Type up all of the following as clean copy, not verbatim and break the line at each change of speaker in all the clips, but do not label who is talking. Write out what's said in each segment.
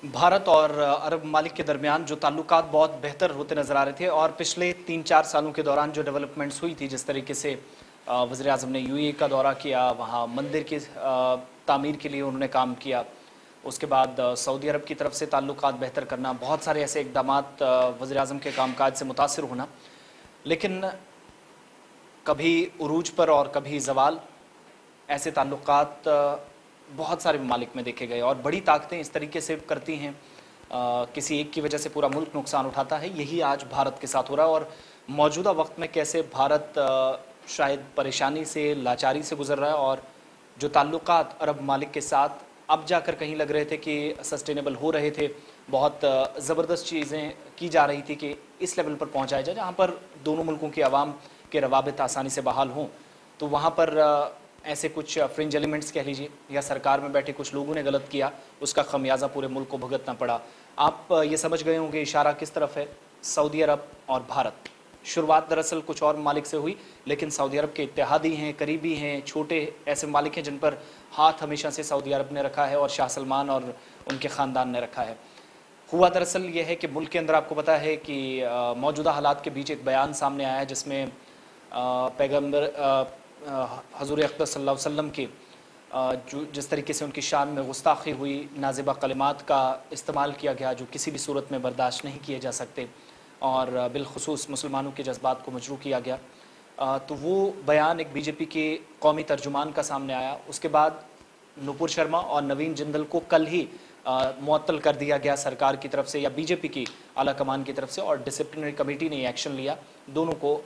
भारत और अरब ममालिक के दरमियान जो ताल्लुकात बहुत बेहतर होते नज़र आ रहे थे और पिछले 3-4 सालों के दौरान जो डेवलपमेंट्स हुई थी, जिस तरीके से वज़ीर आज़म ने यूएई का दौरा किया, वहाँ मंदिर की तामीर के लिए उन्होंने काम किया। उसके बाद सऊदी अरब की तरफ से ताल्लुकात बेहतर करना, बहुत सारे ऐसे इक़दामात, वज़ीर आज़म के कामकाज से मुतासिर होना, लेकिन कभी उरूज पर और कभी ज़वाल, ऐसे ताल्लुकात बहुत सारे ममालिक में देखे गए और बड़ी ताकतें इस तरीके से करती हैं, किसी एक की वजह से पूरा मुल्क नुकसान उठाता है। यही आज भारत के साथ हो रहा है और मौजूदा वक्त में कैसे भारत शायद परेशानी से, लाचारी से गुजर रहा है और जो ताल्लुकात अरब ममालिक के साथ अब जाकर कहीं लग रहे थे कि सस्टेनेबल हो रहे थे, बहुत ज़बरदस्त चीज़ें की जा रही थी कि इस लेवल पर पहुँचाया जाए जहाँ पर दोनों मुल्कों के अवाम के रवाबित आसानी से बहाल हों, तो वहाँ पर ऐसे कुछ फ्रिंज एलिमेंट्स कह लीजिए या सरकार में बैठे कुछ लोगों ने गलत किया, उसका खमियाजा पूरे मुल्क को भुगतना पड़ा। आप ये समझ गए होंगे इशारा किस तरफ है, सऊदी अरब और भारत। शुरुआत दरअसल कुछ और ममालिक से हुई, लेकिन सऊदी अरब के इत्तेहादी हैं, करीबी हैं, छोटे ऐसे ममालिक हैं जिन पर हाथ हमेशा से सऊदी अरब ने रखा है और शाह सलमान और उनके ख़ानदान ने रखा है। हुआ दरअसल ये है कि मुल्क के अंदर आपको पता है कि मौजूदा हालात के बीच एक बयान सामने आया है जिसमें पैगम्बर हज़ूर अक़दस सल्लल्लाहु अलैहि वसल्लम की जो जिस तरीके से उनकी शान में गुस्ताखी हुई, नाज़िबा कलिमात का इस्तेमाल किया गया जो किसी भी सूरत में बर्दाश्त नहीं किए जा सकते और बिलखुसूस मुसलमानों के जज्बात को मजरूह किया गया, तो वो बयान एक बीजेपी के कौमी तर्जुमान का सामने आया। उसके बाद नुपुर शर्मा और नवीन जिंदल को कल ही मुअत्तल कर दिया गया सरकार की तरफ से या बीजेपी की आला कमान की तरफ से और डिसिप्लिनरी कमेटी ने एक्शन लिया, दोनों को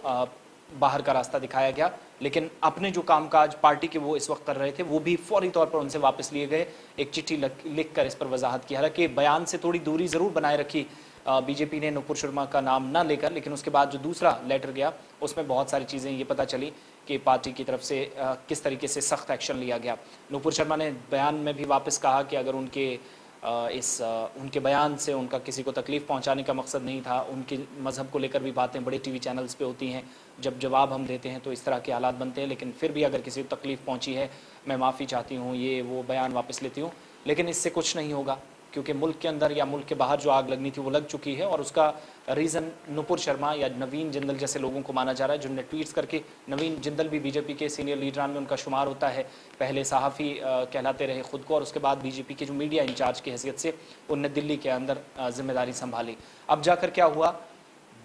बाहर का रास्ता दिखाया गया। लेकिन अपने जो कामकाज पार्टी के वो इस वक्त कर रहे थे वो भी फौरी तौर पर उनसे वापस लिए गए। एक चिट्ठी लिख कर इस पर वजाहत की, हालांकि बयान से थोड़ी दूरी ज़रूर बनाए रखी बीजेपी ने नुपुर शर्मा का नाम ना लेकर, लेकिन उसके बाद जो दूसरा लेटर गया उसमें बहुत सारी चीज़ें ये पता चली कि पार्टी की तरफ से किस तरीके से सख्त एक्शन लिया गया। नुपुर शर्मा ने बयान में भी वापस कहा कि अगर उनके बयान से उनका किसी को तकलीफ़ पहुंचाने का मकसद नहीं था, उनके मज़हब को लेकर भी बातें बड़े टीवी चैनल्स पे होती हैं, जब जवाब हम देते हैं तो इस तरह के हालात बनते हैं, लेकिन फिर भी अगर किसी को तकलीफ़ पहुंची है मैं माफ़ी चाहती हूँ, ये वो बयान वापस लेती हूँ। लेकिन इससे कुछ नहीं होगा क्योंकि मुल्क के अंदर या मुल्क के बाहर जो आग लगनी थी वो लग चुकी है और उसका रीज़न नुपुर शर्मा या नवीन जिंदल जैसे लोगों को माना जा रहा है जिनने ट्वीट्स करके, नवीन जिंदल भी बीजेपी के सीनियर लीडरान में उनका शुमार होता है, पहले सहाफ़ी कहलाते रहे ख़ुद को और उसके बाद बीजेपी के जो मीडिया इंचार्ज की हैसियत से उनने दिल्ली के अंदर जिम्मेदारी संभाली। अब जाकर क्या हुआ,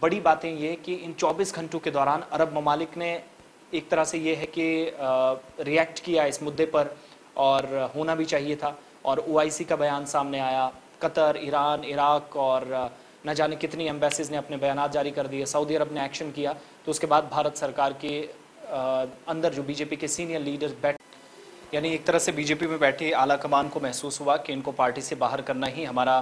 बड़ी बातें ये कि इन 24 घंटों के दौरान अरब ममालिक ने एक तरह से ये है कि रिएक्ट किया इस मुद्दे पर और होना भी चाहिए था और ओआईसी का बयान सामने आया, कतर, ईरान, इराक और न जाने कितनी एम्बेसीज ने अपने बयान जारी कर दिए, सऊदी अरब ने एक्शन किया, तो उसके बाद भारत सरकार के अंदर जो बीजेपी के सीनियर लीडर्स यानी एक तरह से बीजेपी में बैठे आला कमान को महसूस हुआ कि इनको पार्टी से बाहर करना ही हमारा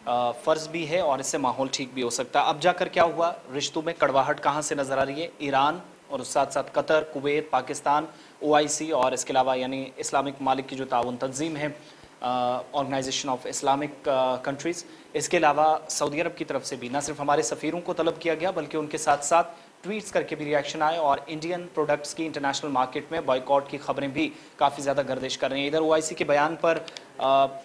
फ़र्ज़ भी है और इससे माहौल ठीक भी हो सकता है। अब जाकर क्या हुआ, रिश्तों में कड़वाहट कहाँ से नज़र आ रही है, ईरान और उस साथ साथ कतर, कुवैत, पाकिस्तान, ओआईसी और इसके अलावा यानी इस्लामिक ममालिक की जो ताउन तंजीम है, ऑर्गेनाइजेशन ऑफ इस्लामिक कंट्रीज़, इसके अलावा सऊदी अरब की तरफ से भी न सिर्फ हमारे सफ़ीरों को तलब किया गया बल्कि उनके साथ साथ ट्वीट्स करके भी रिएक्शन आए और इंडियन प्रोडक्ट्स की इंटरनेशनल मार्केट में बॉयकॉट की खबरें भी काफ़ी ज़्यादा गर्दिश कर रही हैं। इधर ओआईसी के बयान पर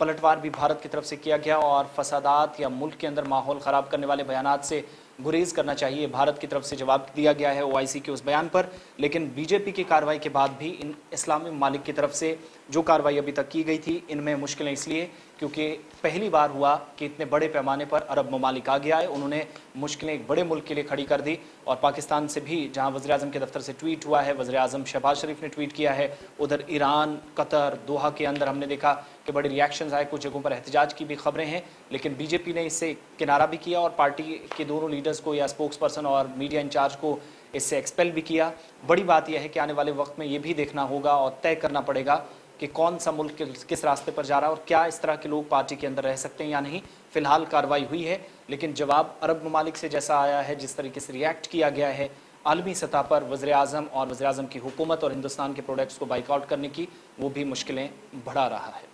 पलटवार भी भारत की तरफ से किया गया और फसादात या मुल्क के अंदर माहौल ख़राब करने वाले बयानात से गुरेज़ करना चाहिए, भारत की तरफ से जवाब दिया गया है ओआईसी के उस बयान पर। लेकिन बीजेपी की कार्रवाई के बाद भी इन इस्लामी ममालिक की तरफ से जो कार्रवाई अभी तक की गई थी, इनमें मुश्किलें इसलिए क्योंकि पहली बार हुआ कि इतने बड़े पैमाने पर अरब ममालिक आ गया है, उन्होंने मुश्किलें एक बड़े मुल्क के लिए खड़ी कर दी और पाकिस्तान से भी जहाँ वज़ीर आज़म के दफ्तर से ट्वीट हुआ है, वज़ीर आज़म शहबाज शरीफ ने ट्वीट किया है, उधर ईरान, कतर, दोहा के अंदर हमने देखा कि बड़े रिएक्शंस आए, कुछ जगहों पर एहतजाज की भी खबरें हैं, लेकिन बीजेपी ने इससे किनारा भी किया और पार्टी के दोनों लीडर्स को या स्पोक्स पर्सन और मीडिया इंचार्ज को इससे एक्सपेल भी किया। बड़ी बात यह है कि आने वाले वक्त में ये भी देखना होगा और तय करना पड़ेगा कि कौन सा मुल्क किस रास्ते पर जा रहा है और क्या इस तरह के लोग पार्टी के अंदर रह सकते हैं या नहीं। फ़िलहाल कार्रवाई हुई है, लेकिन जवाब अरब ममालिक से जैसा आया है, जिस तरीके से रिएक्ट किया गया है आलमी सतह पर वज़ीर आज़म और वज़ीर आज़म की हुकूमत और हिंदुस्तान के प्रोडक्ट्स को बाइकआउट करने की, वो भी मुश्किलें बढ़ा रहा है।